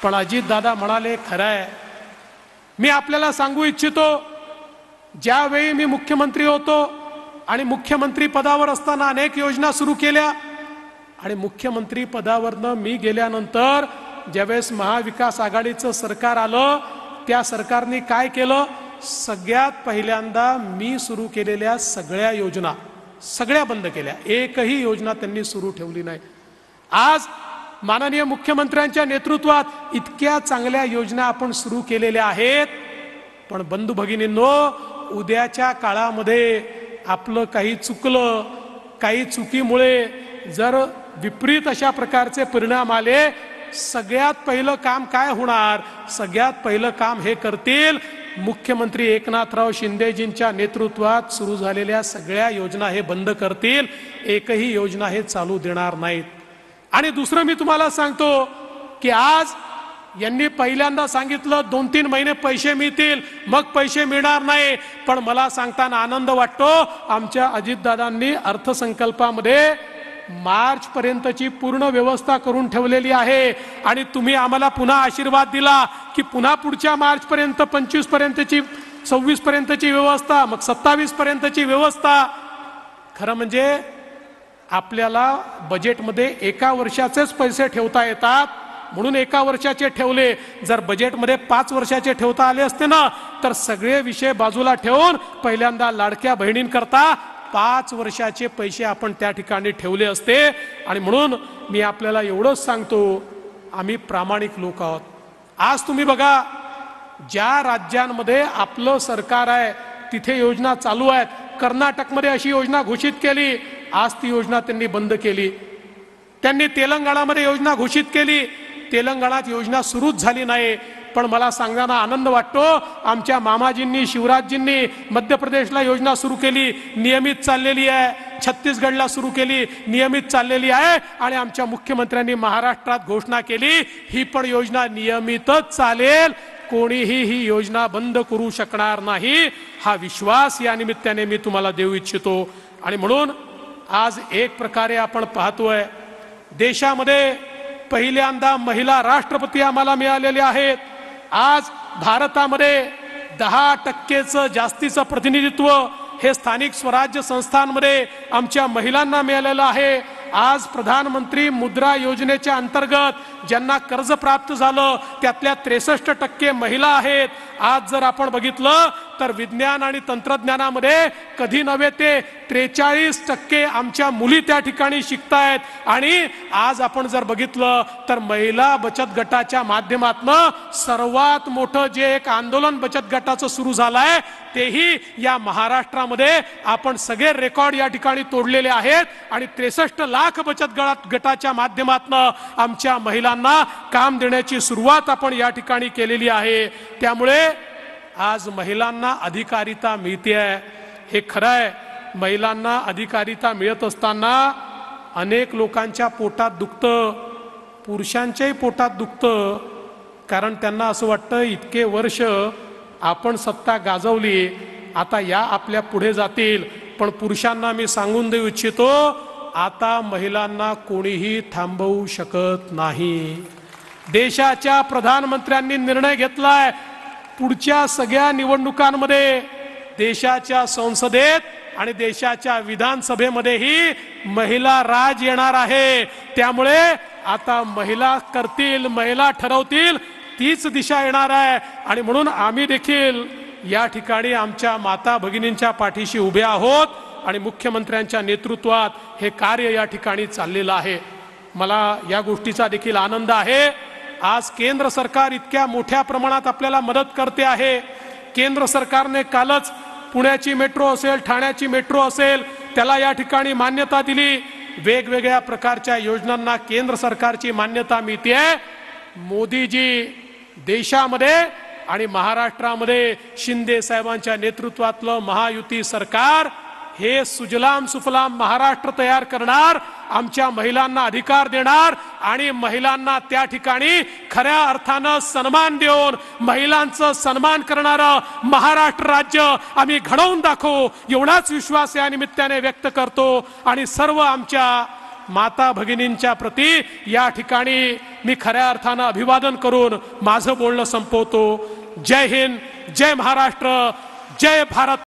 पण अजितदादा म्हणाले खरं आहे, मी आपल्याला सांगू इच्छितो, ज्यावेळी मी मुख्यमंत्री होतो आणि मुख्यमंत्री पदावर असताना अनेक योजना सुरू केल्या आणि मुख्यमंत्री पदावरनं मी गेल्यानंतर ज्यावेळेस महाविकास आघाडीचं सरकार आलं, त्या सरकारने काय केलं, सगळ्यात पहिल्यांदा मी सुरू केलेल्या सगळ्या योजना सगळ्या बंद केल्या, एकही योजना त्यांनी सुरू ठेवली नाही। आज माननीय मुख्यमंत्र्यांच्या नेतृत्वात इतक्या चांगल्या योजना आपण सुरू केलेल्या आहेत, पण बंधू भगिनींनो, उद्याच्या काळामध्ये आपलं काही चुकलं, काही चुकीमुळे जर विपरीत अशा प्रकारचे परिणाम आले, सगळ्यात पहिलं काम काय होणार, सगळ्यात पहिलं काम हे करतील मुख्यमंत्री एकनाथराव शिंदेजींच्या नेतृत्वात सुरू झालेल्या सगळ्या योजना हे बंद करतील, एकही योजना हे चालू देणार नाहीत। आणि दुसरं मी तुम्हाला सांगतो की आज यांनी पहिल्यांदा सांगितलं 2-3 महिने पैसे मिळतील, मग पैसे मिळणार नाही, पण मला सांगताना आनंद वाटतो, आमच्या अजितदादांनी अर्थसंकल्पामध्ये मार्च पर्यंतची पूर्ण व्यवस्था करून ठेवलेली आहे। आणि तुम्ही आम्हाला पुन्हा आशीर्वाद दिला की पुन्हा पुढच्या मार्च पर्यंत 25 पर्यंतची 26 पर्यंतची व्यवस्था, मग 27 पर्यंतची व्यवस्था। खरं म्हणजे आपल्याला बजेटमध्ये एका वर्षाचेच पैसे ठेवता येतात, म्हणून एका वर्षाचे ठेवले। जर बजेटमध्ये 5 वर्षाचे ठेवता आले असते ना, तर सगळे विषय बाजूला ठेवून पहिल्यांदा लाडक्या बहिणींकरता 5 वर्षाचे पैसे आपण त्या ठिकाणी ठेवले असते। आणि म्हणून मी आपल्याला एवढंच सांगतो, आम्ही प्रामाणिक लोक आहोत। आज तुम्ही बघा, ज्या राज्यांमध्ये आपलं सरकार आहे तिथे योजना चालू आहेत। कर्नाटकमध्ये अशी योजना घोषित केली, आज ती योजना त्यांनी बंद केली। त्यांनी तेलंगणामध्ये योजना घोषित केली, तेलंगणात योजना सुरूच झाली नाही। पण मला सांगताना आनंद वाटतो, आमच्या मामाजींनी, शिवराजजींनी मध्य प्रदेशला योजना सुरू केली, नियमित चाललेली आहे। छत्तीसगडला सुरू केली, नियमित चाललेली आहे। आणि आमच्या मुख्यमंत्र्यांनी महाराष्ट्रात घोषणा केली, ही पण योजना नियमितच चालेल, कोणीही ही योजना बंद करू शकणार नाही, हा विश्वास या निमित्ताने मी तुम्हाला देऊ इच्छितो। आणि म्हणून आज एक प्रकारे आपण पाहतोय, देशामध्ये पहिल्यांदा महिला राष्ट्रपती आम्हाला मिळालेले आहेत। आज भारतामध्ये 10% जास्तीचं प्रतिनिधित्व हे स्थानिक स्वराज्य संस्थांमध्ये आमच्या महिलांना मिळालेलं आहे। आज प्रधानमंत्री मुद्रा योजनेच्या अंतर्गत ज्यांना कर्ज प्राप्त झालं त्यातल्या 63% महिला आहेत। आज जर आपण बघितलं तर विज्ञान आणि तंत्रज्ञानामध्ये कधी नव्हे ते 43% आमच्या मुली त्या ठिकाणी शिकतायत। आणि आज आपण जर बघितलं तर महिला बचत गटाच्या माध्यमातून सर्वात मोठं जे एक आंदोलन बचत गटाचं सुरू झालंय, तेही या महाराष्ट्रामध्ये आपण सगळे रेकॉर्ड या ठिकाणी तोडलेले आहेत। आणि 63 लाख बचत गटाच्या माध्यमातून आमच्या महिलांना काम देण्याची सुरुवात आपण या ठिकाणी केलेली आहे। त्यामुळे आज महिलांना अधिकारिता मिळते आहे, हे खरं आहे। महिलांना अधिकारिता मिळत असताना अनेक लोकांच्या पोटात दुखतं, पुरुषांच्याही पोटात दुखतं, कारण त्यांना असं वाटतं इतके वर्ष आपण सत्ता गाजवली, आता या आपल्या पुढे जातील। पण पुरुषांना मी सांगून देऊ इच्छितो, आता महिलांना कोणीही थांबवू शकत नाही। देशाच्या प्रधानमंत्र्यांनी निर्णय घेतलाय, पुढच्या सगळ्या निवडणुकांमध्ये देशाच्या संसदेत आणि देशाच्या विधानसभेमध्येही महिला राज येणार आहे। त्यामुळे आता महिला करतील, महिला ठरवतील, तीच दिशा येणार आहे। आणि म्हणून आम्ही देखील या ठिकाणी आमच्या माता भगिनींच्या पाठीशी उभे आहोत आणि मुख्यमंत्र्यांच्या नेतृत्वात हे कार्य या ठिकाणी चाललेलं आहे। मला या गोष्टीचा देखील आनंद आहे, आज केंद्र सरकार इतक्या मोठ्या प्रमाणात आपल्याला मदत करते आहे। केंद्र सरकारने कालच पुण्याची मेट्रो असेल, ठाण्याची मेट्रो असेल, त्याला या ठिकाणी मान्यता दिली। वेगवेगळ्या प्रकारच्या योजनांना केंद्र सरकारची मान्यता मिळते। मोदीजी देशामध्ये आणि महाराष्ट्रामध्ये शिंदे साहेबांच्या नेतृत्वातलं महायुती सरकार हे सुजलाम सुफलाम महाराष्ट्र तयार करणार, आमच्या महिलांना अधिकार देणार आणि महिलांना त्या ठिकाणी खऱ्या अर्थानं सन्मान देऊन महिलांचा सन्मान करणारं महाराष्ट्र राज्य आम्ही घडवून दाखवू, एवढाच विश्वास या निमित्ताने व्यक्त करतो। आणि सर्व आमच्या माता भगिनींच्या प्रती या ठिकाणी मी खऱ्या अर्थानं अभिवादन करून माझं बोलणं संपवतो. जय हिंद, जय महाराष्ट्र, जय भारत.